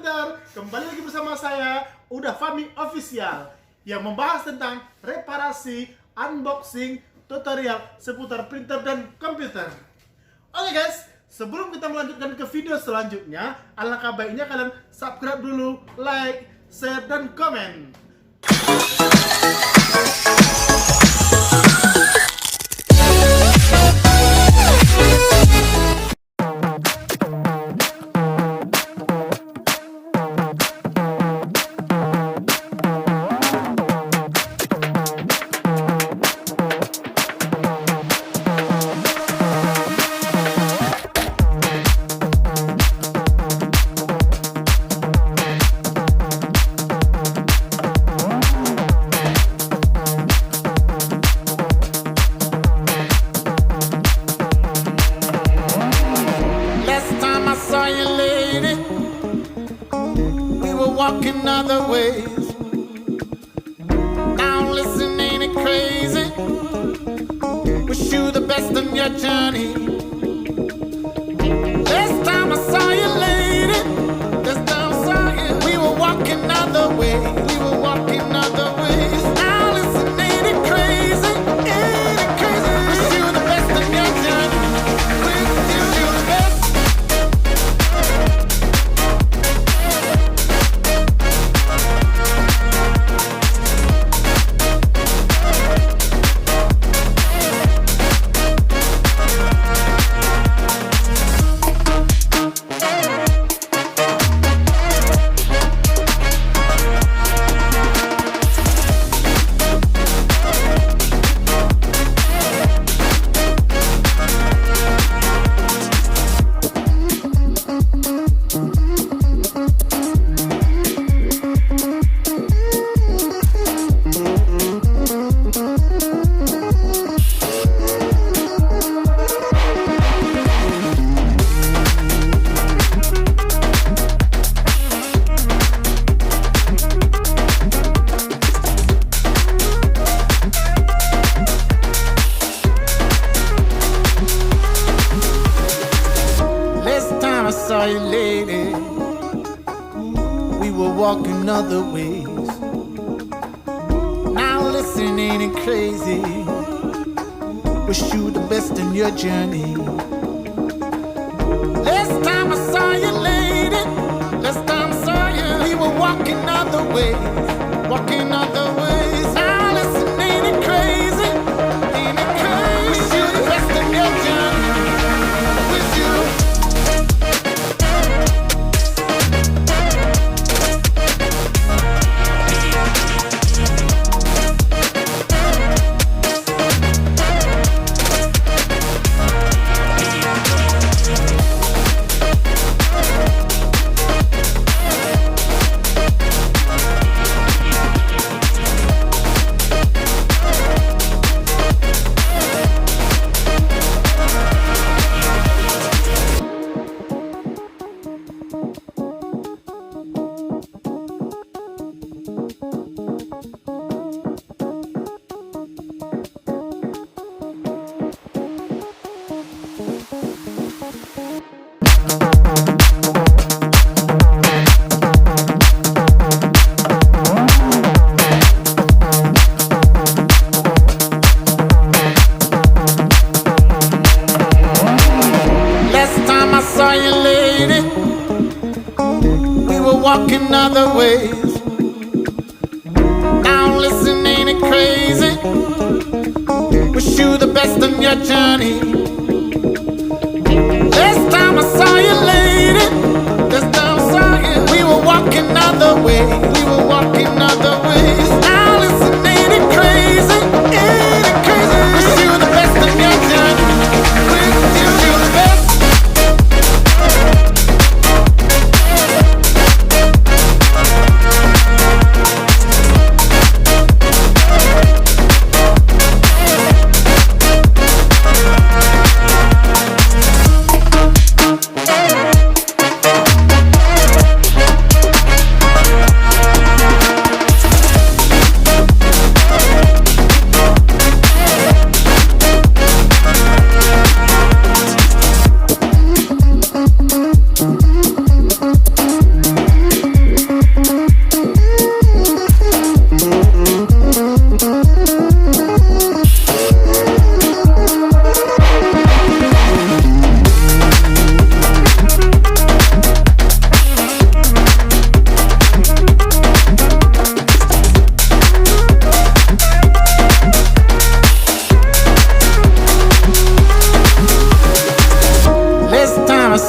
Twitter. Kembali lagi bersama saya, Udah Fahmi Official, yang membahas tentang reparasi, unboxing, tutorial seputar printer dan komputer. Oke guys, sebelum kita melanjutkan ke video selanjutnya, alangkah baiknya kalian subscribe dulu, like, share, dan komen. Walking other ways. Now listen, ain't it crazy? Wish you the best on your journey. Last time I saw you, lady, last time I saw you, we were walking other ways. We were walking other ways. Now listen, ain't it crazy? Ain't it crazy? Wish you the best on your journey. Wish you the best. I saw you, lady, we were walking other ways. Now listen, ain't it crazy? Wish you the best in your journey. Last time I saw you, lady, last time I saw you, we were walking other ways, walking other ways. Now listen, ain't it crazy? Ain't it crazy? Wish you the best in your journey. Wish you. Saw you, lady, we were walking other ways. Now listen, ain't it crazy? Wish you the best on your journey. Last time I saw you, lady, last time I saw you, we were walking other ways. We were walking other ways. Now listen, ain't it crazy? Ain't it crazy? Wish you the best on your journey. Wish you the best.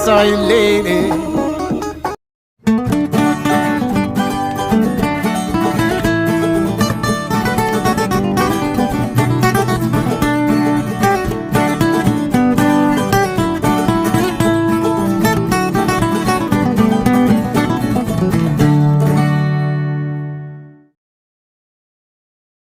saw you lady.